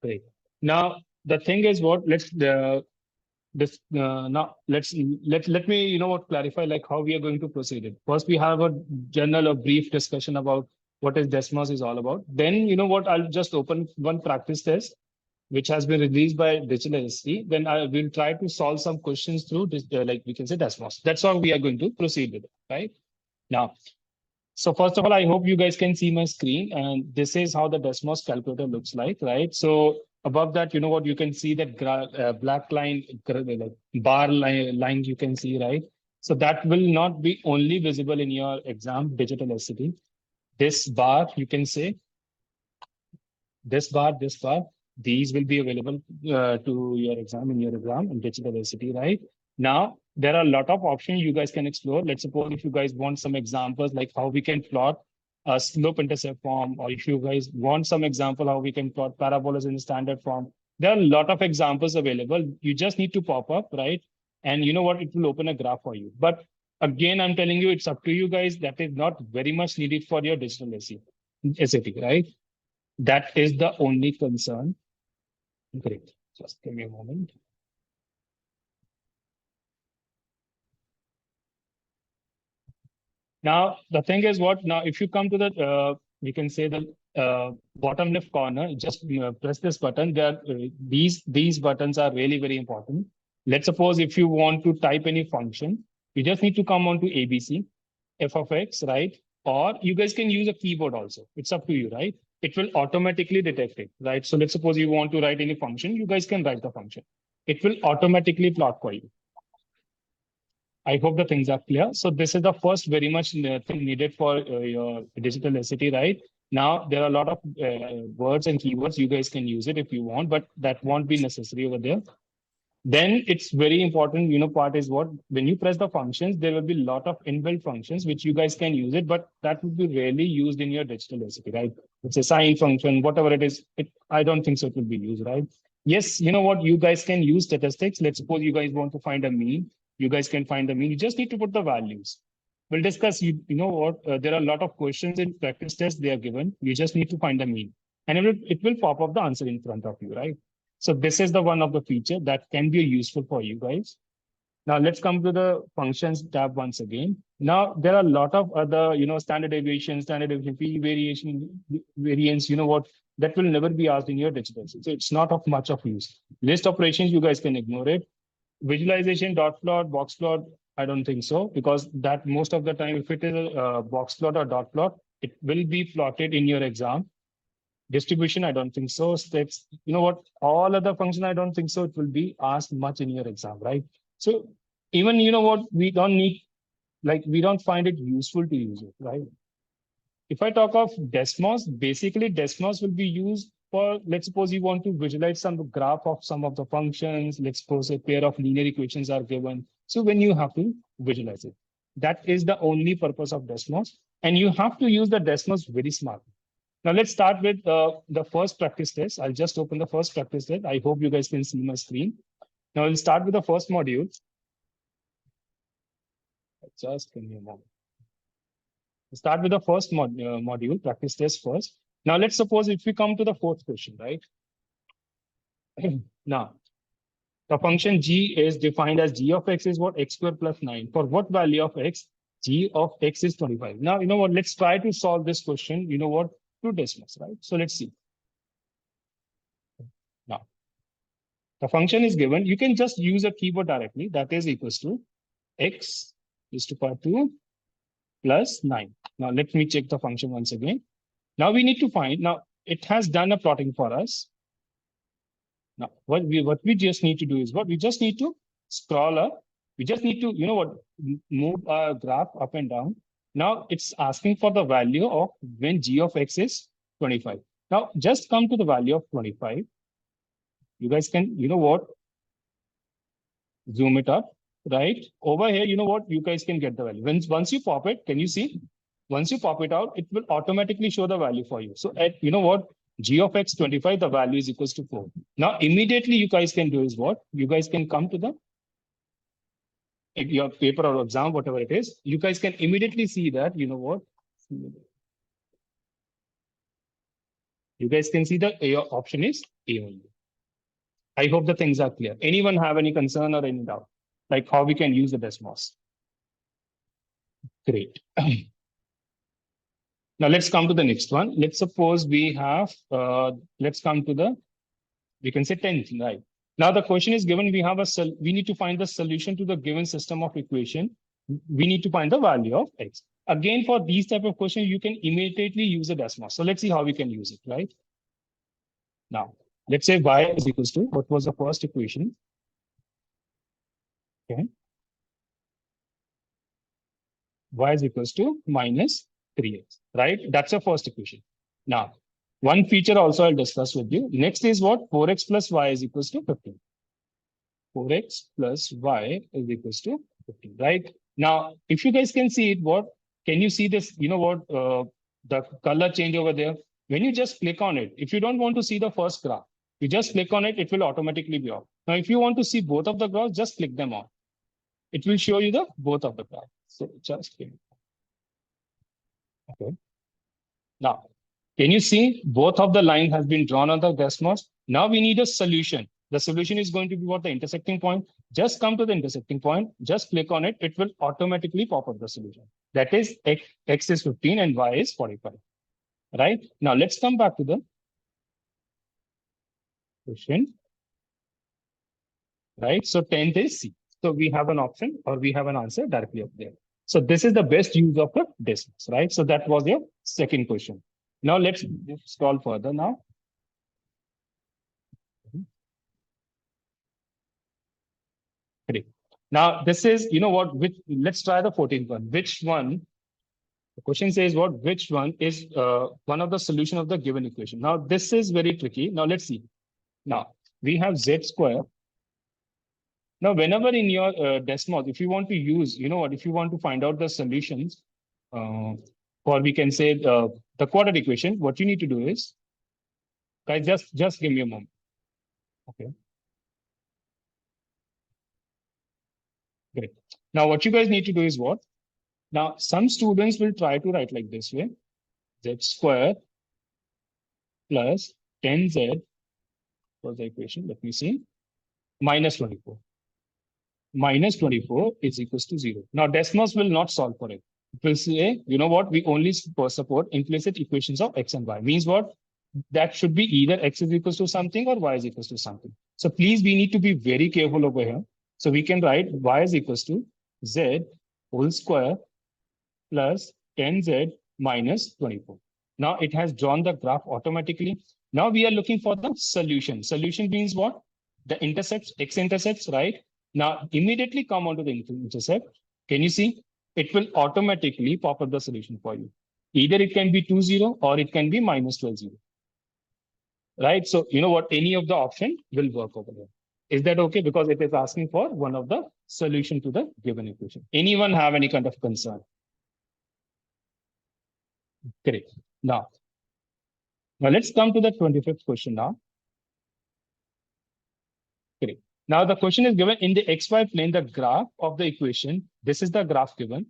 Great. Now the thing is what this now let me what clarify like how we are going to proceed it. First, we have a general or brief discussion about what is Desmos is all about. Then what I'll just open one practice test which has been released by Digital SC. Then I will try to solve some questions through this, like we can say Desmos. That's how we are going to proceed with it, right? Now, so first of all, I hope you guys can see my screen, and this is how the Desmos calculator looks like, right? So above that, what you can see that black line, like bar line you can see, right? So that will not be only visible in your exam digital SCT. This bar, you can say, this bar, these will be available to your exam in digital SCT, right? Now, there are a lot of options you guys can explore. Let's suppose if you guys want some examples like how we can plot a slope intercept form, or if you guys want some example how we can plot parabolas in the standard form, there are a lot of examples available. You just need to pop up, right? And you know what? It will open a graph for you. But again, I'm telling you, it's up to you guys. That is not very much needed for your digital SAT, right? That is the only concern. Great. Just give me a moment. Now, the thing is what? Now, if you come to the, we can say the bottom left corner, just press this button. These buttons are really very important. Let's suppose if you want to type any function, you just need to come on to ABC, f of x, right? Or you guys can use a keyboard also. It's up to you, right? It will automatically detect it, right? So let's suppose you want to write any function, you guys can write the function. It will automatically plot for you. I hope the things are clear. So this is the first very much thing needed for your digital SAT, right? Now, there are a lot of words and keywords. You guys can use it if you want, but that won't be necessary over there. Then it's very important, part is what, when you press the functions, there will be a lot of inbuilt functions, which you guys can use it, but that would be rarely used in your digital SAT, right? It's a sine function, whatever it is, I don't think so it will be used, right? Yes, you know what, you guys can use statistics. Let's suppose you guys want to find a mean. You guys can find the mean. You just need to put the values. We'll discuss, you know what, there are a lot of questions in practice tests they are given. You just need to find the mean. And it will pop up the answer in front of you, right? So this is the one of the feature that can be useful for you guys. Now let's come to the functions tab once again. Now there are a lot of other, standard deviation, p variation, variance, that will never be asked in your digital. So it's not of much of use. List operations, you guys can ignore it. Visualization, dot plot, box plot, I don't think so, because that most of the time, if it is a box plot or dot plot, it will be plotted in your exam. Distribution, I don't think so. Steps, all other function, I don't think so. It will be asked much in your exam, right? So even, we don't need, we don't find it useful to use it, right? If I talk of Desmos, basically Desmos will be used for, let's suppose you want to visualize some graph of some of the functions. Let's suppose a pair of linear equations are given. So when you have to visualize it, that is the only purpose of Desmos. And you have to use the Desmos very smartly. Now let's start with the first practice test. I'll just open the first practice test. I hope you guys can see my screen. Now we'll start with the first module. Just give me a moment. We'll start with the first module, practice test first. Now let's suppose if we come to the fourth question, right? Now, the function g is defined as g of x is what? X squared plus 9. For what value of x? G of x is 25. Now, you know what? Let's try to solve this question. You know what? To Desmos, right? So let's see. Now, the function is given. You can just use a keyboard directly. That is equals to x is to power 2 plus 9. Now, let me check the function once again. Now, we need to find. Now, it has done a plotting for us. Now, what we just need to do is what? We just need to scroll up. We just need to, move our graph up and down. Now it's asking for the value of when g of x is 25. Now just come to the value of 25. You guys can, zoom it up, right? Over here, you guys can get the value. Once you pop it, can you see? Once you pop it out, it will automatically show the value for you. So at, g of x 25, the value is equals to 4. Now immediately you guys can do is what? You guys can come to the your paper or exam, whatever it is, you guys can immediately see that, You You guys can see the A option is A only. I hope the things are clear. Anyone have any concern or any doubt? Like how we can use the Desmos? Great. Now let's come to the next one. Let's suppose we have, let's come to the, we can say 10th, right? Now the question is given, we have we need to find the solution to the given system of equation. We need to find the value of X. Again, for these type of questions, you can immediately use the Desmos. So let's see how we can use it, right? Now, let's say Y is equals to, what was the first equation? Okay. Y is equals to minus 3x, right? That's your first equation. Now, one feature also I'll discuss with you. Next is what? 4x plus y is equals to 15. 4x plus y is equals to 15, right? Now, if you guys can see it, what? Can you see this? You know what? The color change over there. When you just click on it, if you don't want to see the first graph, you just click on it, it will automatically be off. Now, if you want to see both of the graphs, just click them on. It will show you the both of the graphs. So just click. Okay. Now, can you see both of the lines has been drawn on the Desmos? Now we need a solution. The solution is going to be what? The intersecting point. Just come to the intersecting point, just click on it. It will automatically pop up the solution. That is x is 15 and y is 45. Right? Now let's come back to the question. Right? So 10th is C. So we have an option or we have an answer directly up there. So this is the best use of the Desmos, right? So that was your second question. Now let's scroll further now. Great. Now this is, you know what, let's try the 14th one. Which one, the question says what, which one is one of the solution of the given equation. Now this is very tricky. Now let's see. Now we have Z square. Now, whenever in your Desmos, if you want to use, you know what, if you want to find out the solutions, or we can say the quadratic equation, what you need to do is, guys, just give me a moment. Okay. Great. Now, what you guys need to do is what? Now, some students will try to write like this way, Z square plus 10Z was the equation, let me see, minus 24. Minus 24 is equals to 0. Now, Desmos will not solve for it. It will say, you know what, we only support implicit equations of x and y. Means what? That should be either x is equals to something or y is equals to something. So please, we need to be very careful over here. So we can write y is equals to z whole square plus 10z minus 24. Now it has drawn the graph automatically. Now we are looking for the solution. Solution means what? The intercepts, x-intercepts, right? Now immediately come onto the intercept. Can you see? It will automatically pop up the solution for you. Either it can be 2, 0 or it can be minus 12, 0. Right? So you know what? Any of the option will work over there. Is that okay? Because it is asking for one of the solution to the given equation. Anyone have any kind of concern? Great. Now let's come to the 25th question now. Great. Now the question is given in the xy plane, the graph of the equation, this is the graph given,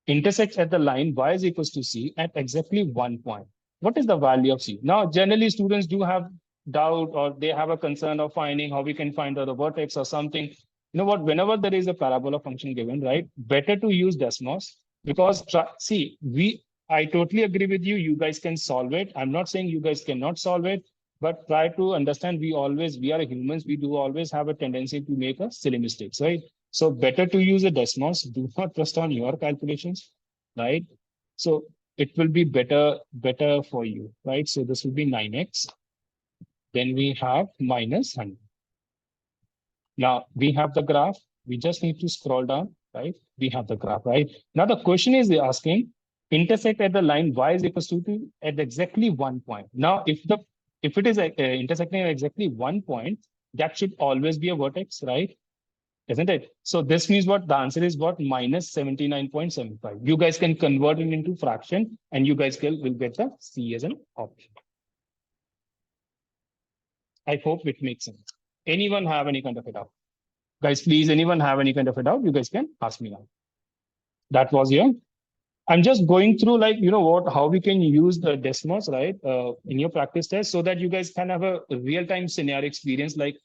intersects at the line y is equals to c at exactly 1 point. What is the value of c? Now, generally students do have doubt or they have a concern of finding how we can find the vertex or something. You know what, whenever there is a parabola function given, right, better to use Desmos because see, I totally agree with you. You guys can solve it. I'm not saying you guys cannot solve it, but try to understand we are humans. We do always have a tendency to make a silly mistakes, right? So better to use a Desmos. Do not trust on your calculations, right? So it will be better for you, right? So this will be 9x. Then we have minus 100. Now we have the graph. We just need to scroll down, right? We have the graph, right? Now the question is asking, intersect at the line y is equals to at exactly 1 point. Now, if it is intersecting at exactly 1 point, that should always be a vertex, right? Isn't it? So this means what? The answer is what? Minus 79.75. You guys can convert it into fraction and you guys will get the C as an option. I hope it makes sense. Anyone have any kind of a doubt? Guys, please, anyone have any kind of a doubt? You guys can ask me now. That was your I'm just going through like, how we can use the Desmos, right, in your practice test so that you guys can have a real-time scenario experience, like,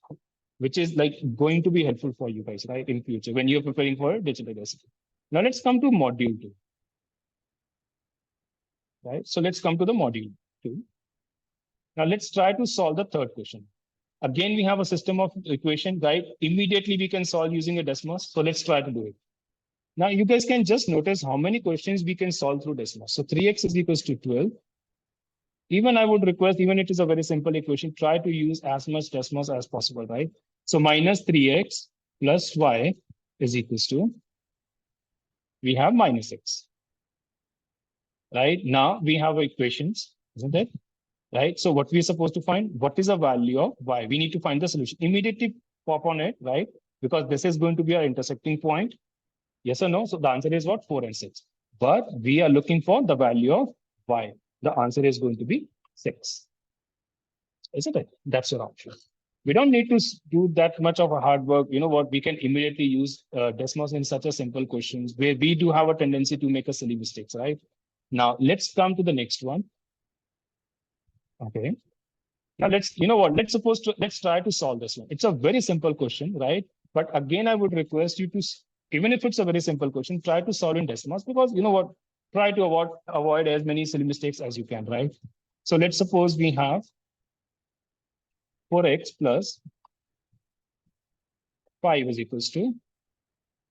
which is like going to be helpful for you guys, right, in future when you're preparing for digital recipe. Now let's come to module 2, right? So let's come to the module 2. Now let's try to solve the third question. Again, we have a system of equation, right? Immediately we can solve using a Desmos. So let's try to do it. Now you guys can just notice how many questions we can solve through Desmos. So 3x is equals to 12. Even I would request, even it is a very simple equation, try to use as much Desmos as possible, right? So minus 3x plus y is equals to, we have minus x, right? Now we have equations, isn't it? Right? So what we're supposed to find, what is the value of y? We need to find the solution. Immediately pop on it, right? Because this is going to be our intersecting point. Yes or no? So the answer is what? 4 and 6. But we are looking for the value of y. The answer is going to be 6. Isn't it? That's your option. We don't need to do that much of a hard work. You know what? We can immediately use Desmos in such a simple questions where we do have a tendency to make a silly mistakes, right? Now let's come to the next one. Okay. Now let's try to solve this one. It's a very simple question, right? But again, I would request you to, even if it's a very simple question, try to solve in Desmos, because you know what? Try to avoid as many silly mistakes as you can, right? So let's suppose we have 4x plus 5 is equals to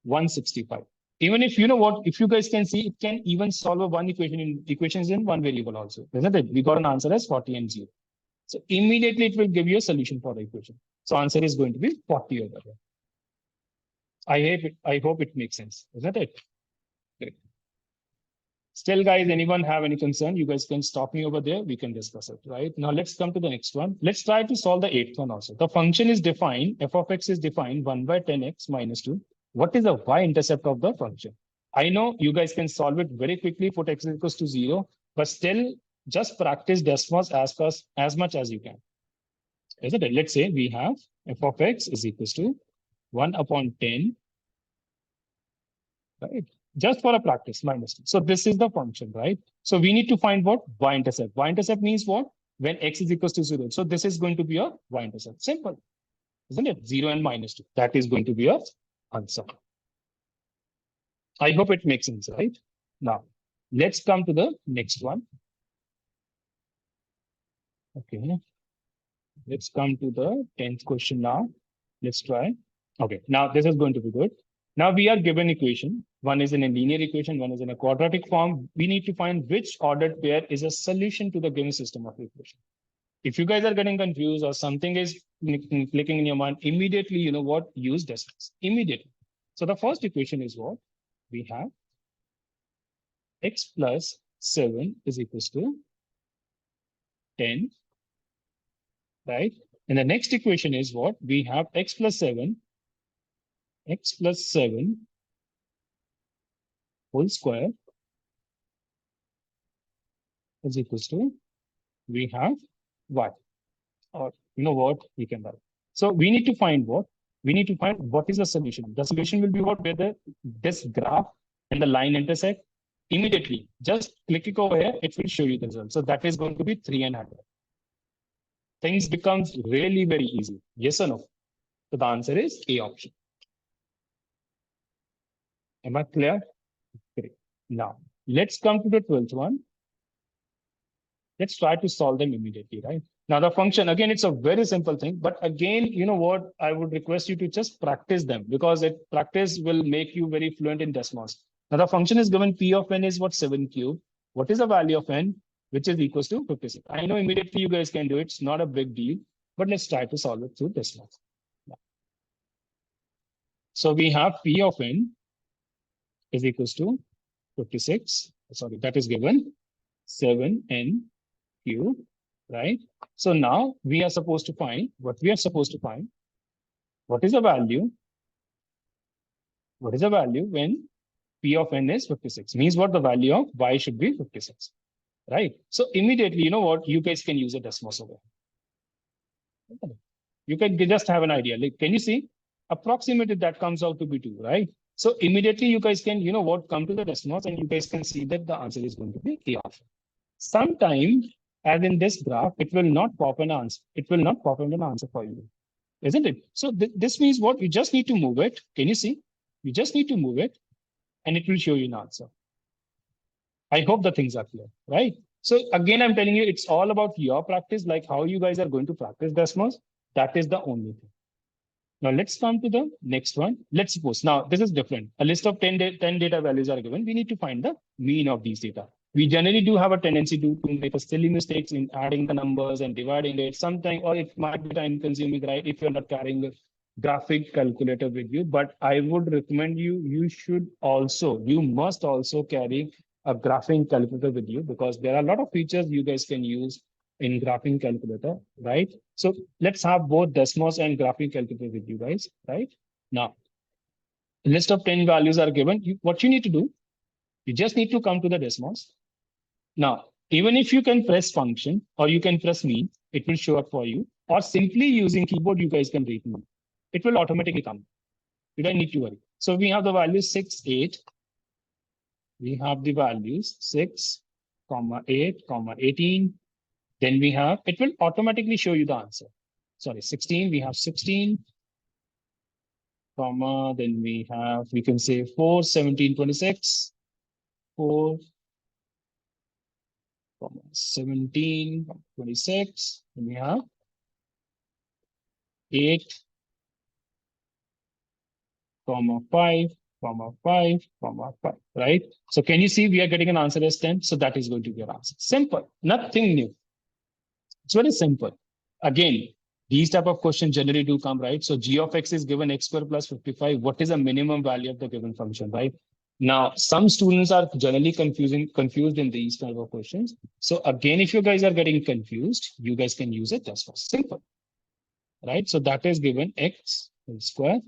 165. Even if if you guys can see, it can even solve a one equations in one variable also, isn't it? We got an answer as 40 and 0. So immediately it will give you a solution for the equation. So answer is going to be 40 over here. I hope it makes sense, isn't it? Great. Still, guys, anyone have any concern? You guys can stop me over there. We can discuss it, right? Now let's come to the next one. Let's try to solve the eighth one also. The function is defined, f of x is defined 1 by 10x minus 2. What is the y-intercept of the function? I know you guys can solve it very quickly, put x equals to 0, but still just practice Desmos as much as you can. Isn't it? Let's say we have f of x is equals to 1 upon 10, right? Just for a practice, minus 2. So this is the function, right? So we need to find what? Y-intercept. Y-intercept means what? When x is equals to 0. So this is going to be a y-intercept. Simple, isn't it? 0 and minus 2. That is going to be our answer. I hope it makes sense, right? Now, let's come to the next one. Okay. Let's come to the 10th question now. Let's try. Okay, now this is going to be good. Now we are given equation. One is in a linear equation, one is in a quadratic form. We need to find which ordered pair is a solution to the given system of equation. If you guys are getting confused or something is clicking in your mind, immediately, you know what? Use Desmos. Immediately. So the first equation is what? We have x plus 7 is equals to 10, right? And the next equation is what? We have x plus 7 whole square is equals to, we have y, or you know what, we can write. So we need to find what? We need to find what is the solution. The solution will be what? Whether this graph and the line intersect. Immediately, just click it over here, it will show you the result. So that is going to be 3 and 100. Things becomes really very easy. Yes or no? So the answer is A option. Am I clear? Great. Now, let's come to the 12th one. Let's try to solve them immediately, right? Now, the function, again, it's a very simple thing. But again, you know what? I would request you to just practice them, because practice will make you very fluent in Desmos. Now, the function is given P of n is what? 7 cube. What is the value of n? Which is equals to 56. I know immediately you guys can do it. It's not a big deal. But let's try to solve it through Desmos. So we have P of n is equals to 56. Sorry, that is given 7n cube, right? So now we are supposed to find what we are supposed to find. What is the value? What is the value when P of n is 56? Means what? The value of y should be 56, right? So immediately, you know what? You guys can use a Desmos over. You can just have an idea. Like, can you see? Approximately that comes out to be 2, right? So immediately you guys can, come to the Desmos and you guys can see that the answer is going to be A option. Sometimes, as in this graph, it will not pop an answer. It will not pop in an answer for you, isn't it? So this means what? You just need to move it. Can you see? You just need to move it and it will show you an answer. I hope the things are clear, right? So again, I'm telling you, it's all about your practice, like how you guys are going to practice Desmos. That is the only thing. Now let's come to the next one. Let's suppose, now this is different. A list of 10 data values are given. We need to find the mean of these data. We generally do have a tendency to make a silly mistakes in adding the numbers and dividing it sometimes, or it might be time consuming, right? If you're not carrying a graphic calculator with you, but I would recommend you must also carry a graphing calculator with you, because there are a lot of features you guys can use in graphing calculator, right? So let's have both Desmos and graphing calculator with you guys, right? Now, a list of 10 values are given. What you need to do, you just need to come to the Desmos. Now, even if you can press function or you can press mean, it will show up for you. Or simply using keyboard, you guys can read mean. It will automatically come. You don't need to worry. So we have the values 6, 8. We have the values 6, 8, 18. Then we have, it will automatically show you the answer. Sorry, 16, we have 16, comma, then we have, we can say 4, 17, 26, 4, 17, 26, then we have 8, 5, 5, 5, right? So can you see we are getting an answer as 10? So that is going to be your answer. Simple, nothing new. It's very simple. Again, these type of questions generally do come, right? So g of x is given x square plus 55. What is the minimum value of the given function, right? Now, some students are generally confused in these type of questions. So again, if you guys are getting confused, you guys can use it just for simple, right? So that is given x square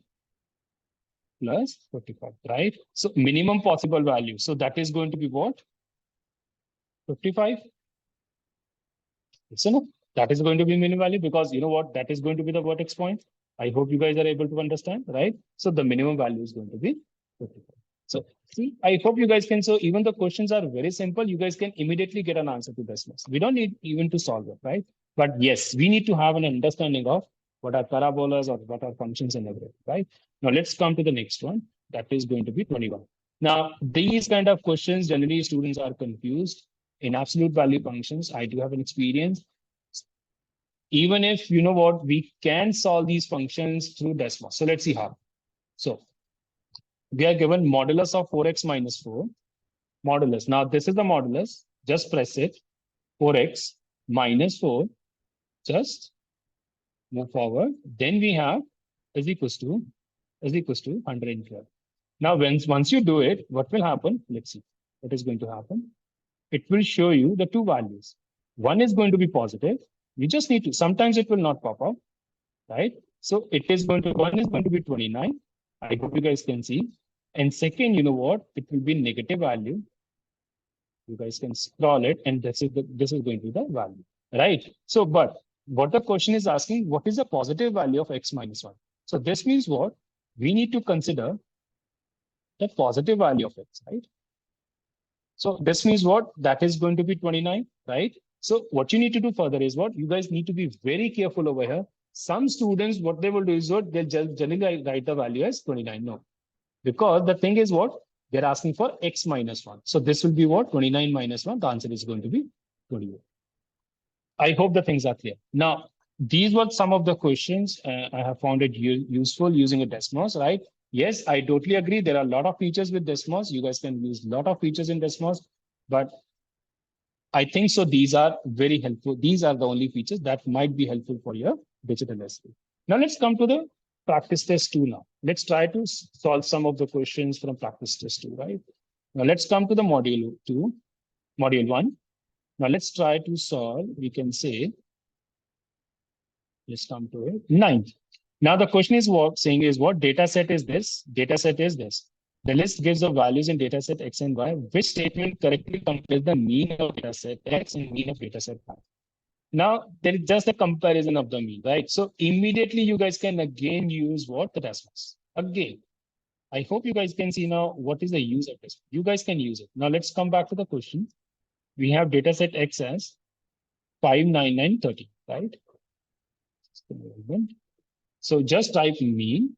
plus 55, right? So minimum possible value. So that is going to be what? 55. So no, that is going to be minimum value, because you know what? That is going to be the vertex point. I hope you guys are able to understand, right? So the minimum value is going to be 55. So see, I hope you guys can. So even the questions are very simple. You guys can immediately get an answer to this. We don't need even to solve it, right? But yes, we need to have an understanding of what are parabolas or what are functions and everything, right? Now let's come to the next one. That is going to be 21. Now, these kind of questions, generally students are confused in absolute value functions. I do have an experience. Even if, you know what, we can solve these functions through Desmos. So let's see how. So we are given modulus of 4x minus 4. Modulus. Now, this is the modulus. Just press it. 4x minus 4. Just move forward. Then we have is equals to 112. Now, once you do it, what will happen? Let's see what is going to happen. It will show you the two values. One is going to be positive. You just need to, sometimes it will not pop up, right? So it is going to, one is going to be 29. I hope you guys can see. And second, you know what? It will be negative value. You guys can scroll it, and this is going to be the value, right? So, but what the question is asking, what is the positive value of x minus 1? So this means what? We need to consider the positive value of x, right? So this means what? That is going to be 29, right? So what you need to do further is what? You guys need to be very careful over here. Some students, what they will do is what? They'll generally write the value as 29. No, because the thing is what? They're asking for x minus 1. So this will be what? 29 minus 1. The answer is going to be 28. I hope the things are clear. Now, these were some of the questions. I have found it useful using a Desmos, right? Yes, I totally agree. There are a lot of features with Desmos. You guys can use a lot of features in Desmos, but I think so. These are very helpful. These are the only features that might be helpful for your digital essay. Now let's come to the practice test 2 now. Let's try to solve some of the questions from practice test 2, right? Now let's come to the module 2, module 1. Now let's try to solve, we can say, let's come to it, 9th. Now the question is what saying is what data set is this? Data set is this. The list gives the values in data set X and Y. Which statement correctly compares the mean of data set X and mean of data set Y? Now there is just a comparison of the mean, right? So immediately you guys can again use what? The Desmos. Again. I hope you guys can see now what is the use of this. You guys can use it. Now let's come back to the question. We have data set X as 59930, right? So just type mean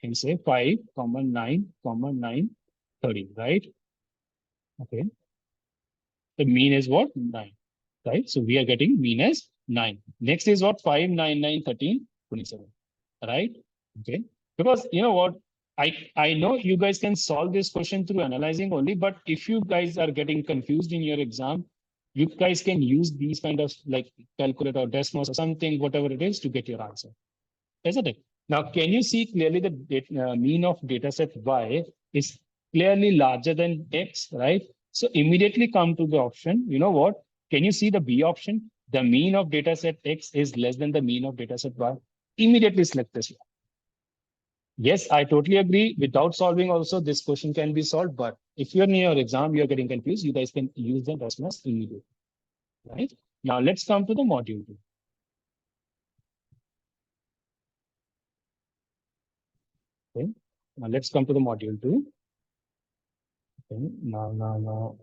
and say 5, 9, 9, 30, right? Okay. The mean is what? 9, right? So we are getting mean as 9. Next is what? 5, 9, 9, 13, 27, right? Okay. Because you know what? I know you guys can solve this question through analyzing only, but if you guys are getting confused in your exam, you guys can use these kind of like calculator or Desmos or something, whatever it is, to get your answer. Isn't it? Now, can you see clearly the mean of data set Y is clearly larger than X, right? So immediately come to the option. You know what? Can you see the B option? The mean of data set X is less than the mean of data set Y. Immediately select this one. Yes, I totally agree. Without solving also, this question can be solved. But if you're near your exam, you're getting confused, you guys can use the Desmos immediately, right? Now, let's come to the module 2. Okay. Now, let's come to the module 2. Okay.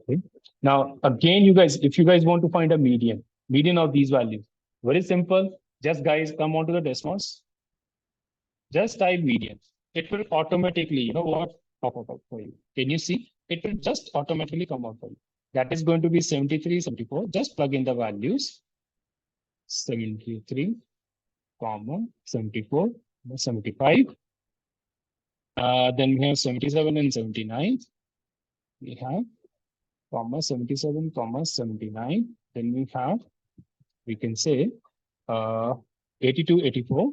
Okay. Now, again, you guys, if you guys want to find a median of these values, very simple. Just guys, come onto the Desmos. Just type median. It will automatically, you know what, pop up for you. Can you see? It will just automatically come out for you. That is going to be 73, 74. Just plug in the values. 73, 74, 75. Then we have 77 and 79. We have 77, 79. Then we have, we can say 82, 84.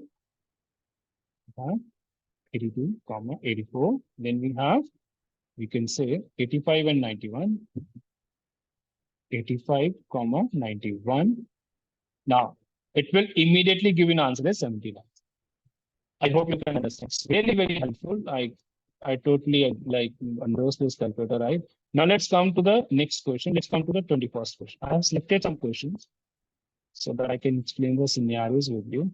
82, 84. Then we have, we can say 85 and 91. 85, 91. Now, it will immediately give you an answer as 79. I hope you can understand. It's really very helpful. I totally like endorse this calculator, right? Now let's come to the next question. Let's come to the 21st question. I have selected some questions so that I can explain the scenarios with you.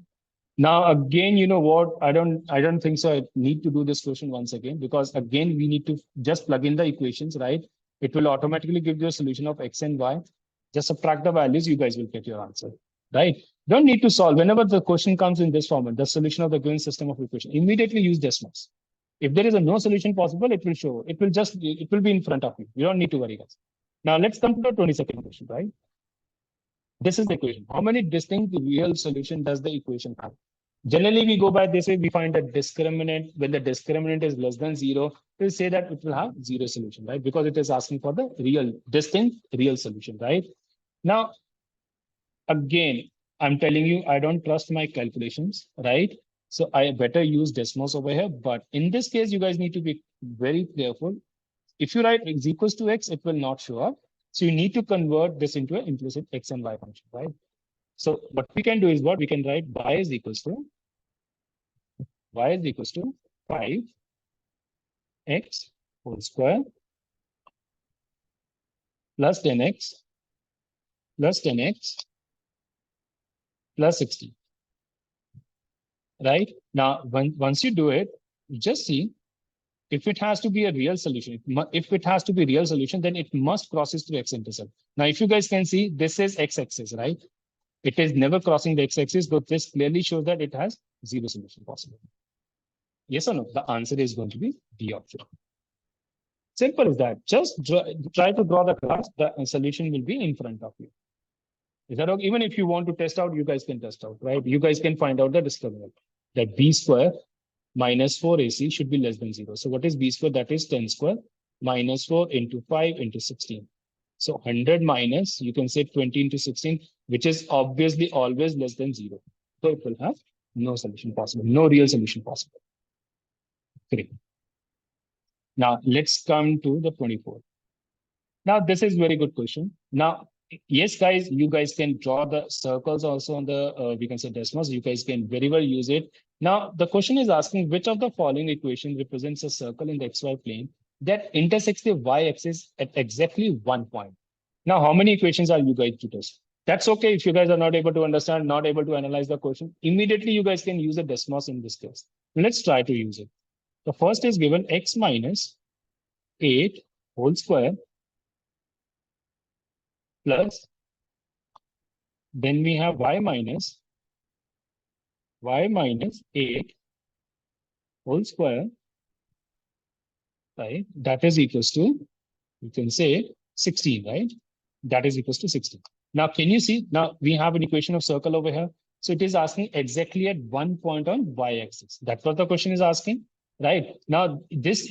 Now, again, you know what? I don't think so. I need to do this question once again, because again, we need to just plug in the equations, right? It will automatically give you a solution of X and Y. Just subtract the values, you guys will get your answer, right? Don't need to solve. Whenever the question comes in this format, the solution of the given system of equation, immediately use Desmos. If there is a no solution possible, it will show. It will be in front of you. You don't need to worry, guys. Now let's come to the 22nd question, right? This is the equation. How many distinct real solution does the equation have? Generally, we go by this way. We find that discriminant, when the discriminant is less than 0, we'll say that it will have 0 solution, right? Because it is asking for the real, distinct real solution, right? Now, again, I'm telling you, I don't trust my calculations, right? So I better use Desmos over here. But in this case, you guys need to be very careful. If you write x equals to x, it will not show up. So you need to convert this into an implicit x and y function, right? So what we can do is what we can write y is equals to 5x whole square plus 10x plus 10x plus 60. Right? Now, once you do it, you just see if it has to be a real solution. If it has to be real solution, then it must crosses through x-intercept. Now, if you guys can see, this is x-axis, right? It is never crossing the x-axis, but this clearly shows that it has 0 solution possible. Yes or no? The answer is going to be D option. Simple as that. Just try to draw the class. The solution will be in front of you. Is that okay? Even if you want to test out, you guys can test out, right? You guys can find out the discriminant. That b square minus 4ac should be less than 0. So what is b square? That is 10 square minus 4 into 5 into 16. So 100 minus, you can say 20 into 16, which is obviously always less than 0. So it will have no solution possible, no real solution possible. 3. Now let's come to the 24. Now this is very good question. Now, yes, guys, you guys can draw the circles also on the, we can say Desmos. You guys can very well use it. Now, the question is asking which of the following equation represents a circle in the XY plane that intersects the y-axis at exactly 1 point. Now, how many equations are you guys to test? That's okay if you guys are not able to understand, not able to analyze the question. Immediately, you guys can use the Desmos in this case. Let's try to use it. The first is given x minus 8 whole square plus, then we have y minus 8 whole square, right? That is equals to, you can say 16, right? That is equals to 16. Now, can you see? Now we have an equation of circle over here. So it is asking exactly at one point on y-axis. That's what the question is asking, right? Now, this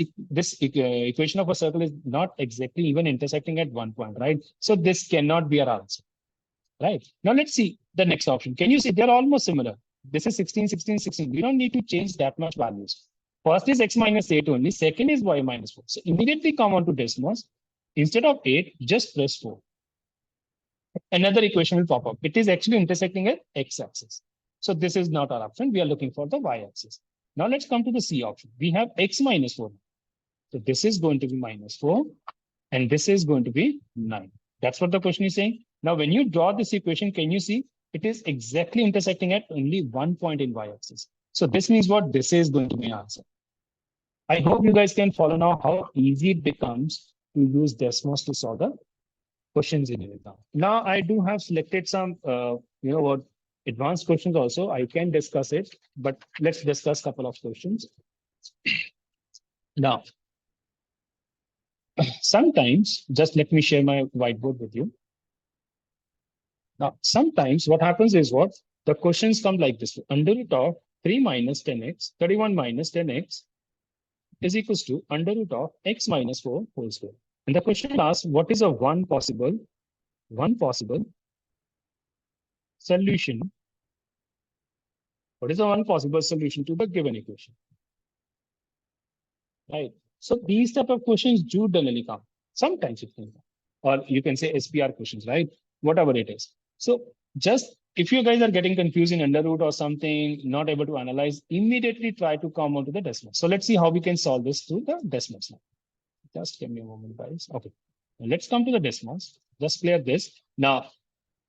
equation of a circle is not exactly even intersecting at one point, right? So this cannot be our answer, right? Now let's see the next option. Can you see they're almost similar? This is 16, 16, 16. We don't need to change that much values. First is x minus 8 only. Second is y minus 4. So immediately come on to Desmos. Instead of 8, just press 4. Another equation will pop up. It is actually intersecting at x-axis. So this is not our option. We are looking for the y-axis. Now let's come to the C option. We have x minus 4. So this is going to be minus 4. And this is going to be 9. That's what the question is saying. Now, when you draw this equation, can you see it is exactly intersecting at only one point in y-axis. So this means what? This is going to be answer. I hope you guys can follow now how easy it becomes to use Desmos to solve the questions in your exam. Now, I do have selected some, advanced questions also. I can discuss it, but let's discuss a couple of questions. Now, sometimes, just let me share my whiteboard with you. Now, sometimes what happens is what? The questions come like this. Under root of 3 minus 10x, 31 minus 10x is equals to under root of x minus 4 whole square. And the question asks, what is a one possible solution? What is the one possible solution to the given equation? Right. So these type of questions do generally come. Sometimes it can come. Or you can say SPR questions, right? Whatever it is. So just if you guys are getting confused in under root or something, not able to analyze, immediately try to come onto the Desmos. So let's see how we can solve this through the Desmos now. Just give me a moment, guys. Okay. Now let's come to the Desmos. Just clear this. Now,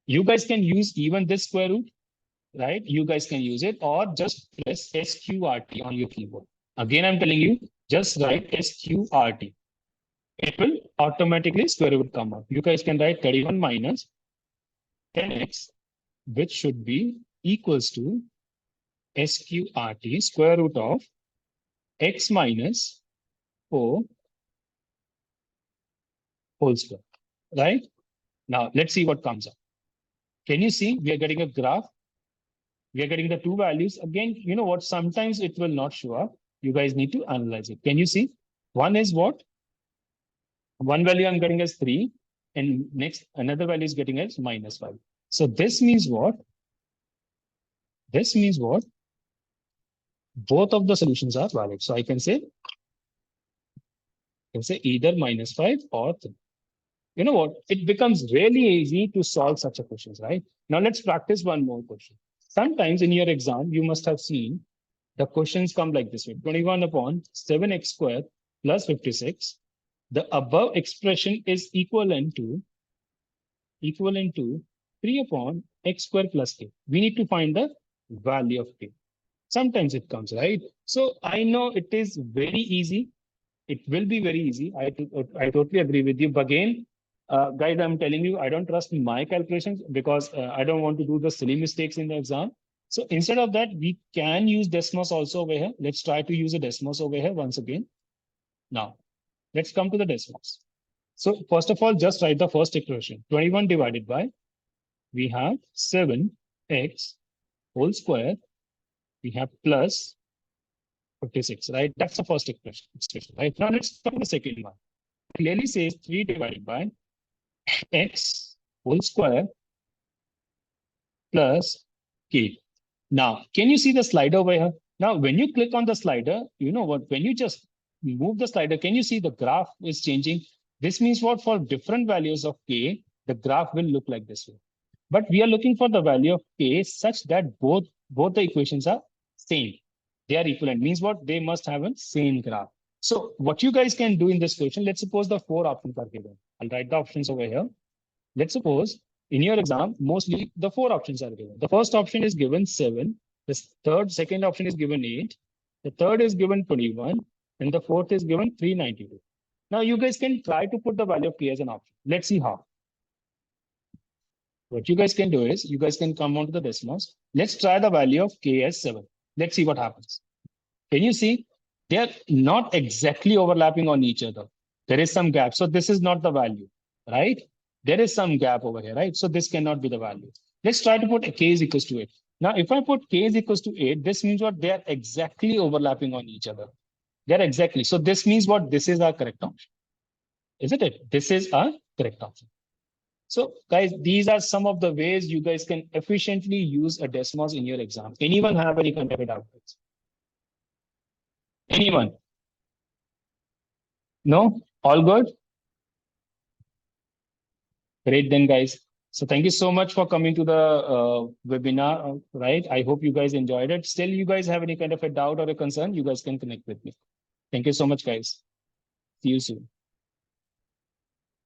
you guys can use even this square root, right? You guys can use it or just press SQRT on your keyboard. Again, I'm telling you, just write SQRT. It will automatically square root come up. You guys can write 31 minus 10x, which should be equals to SQRT square root of x minus 4 whole square, right? Now, let's see what comes up. Can you see we are getting a graph? We are getting the two values. Again, you know what? Sometimes it will not show up. You guys need to analyze it. Can you see? One is what? One value I'm getting as 3. And next, another value is getting as minus 5. So this means what? This means what? Both of the solutions are valid. So I can say either minus 5 or 3. You know what? It becomes really easy to solve such a questions, right? Now let's practice one more question. Sometimes in your exam, you must have seen the questions come like this way. 21 upon 7x squared plus 56. The above expression is equivalent to 3 upon x squared plus k. We need to find the value of k. Sometimes it comes, right? So I know it is very easy. It will be very easy. I totally agree with you. But again, guys, I'm telling you, I don't trust my calculations because I don't want to do the silly mistakes in the exam. So instead of that, we can use Desmos also over here. Let's try to use a Desmos over here once again. Now, let's come to the Desmos. So first of all, just write the first equation. 21 divided by, we have 7x whole square. We have plus 56, right? That's the first expression, right? Now let's come to the second one. It clearly says 3 divided by x whole square plus k. Now, can you see the slider over here? Now, when you click on the slider, you know what? When you just move the slider, can you see the graph is changing? This means what? For different values of k, the graph will look like this way. But we are looking for the value of k such that both the equations are same. They are equivalent. Means what? They must have a same graph. So what you guys can do in this question, let's suppose the 4 options are given. I'll write the options over here. Let's suppose in your exam, mostly the 4 options are given. The first option is given 7. The second option is given 8. The third is given 21. and the fourth is given 392. Now you guys can try to put the value of k as an option. Let's see how. What you guys can do is you guys can come on to the Desmos. Let's try the value of k as 7. Let's see what happens. Can you see? They're not exactly overlapping on each other. There is some gap. So this is not the value, right? There is some gap over here, right? So this cannot be the value. Let's try to put k is equals to 8. Now, if I put k is equals to 8, this means what? They are exactly overlapping on each other. They're exactly. So this means what? This is our correct option. Isn't it? This is our correct option. So guys, these are some of the ways you guys can efficiently use a Desmos in your exam. Anyone have any kind of doubts? Anyone? No? All good? Great then, guys. So thank you so much for coming to the webinar, right? I hope you guys enjoyed it. Still, you guys have any kind of a doubt or a concern, you guys can connect with me. Thank you so much, guys. See you soon.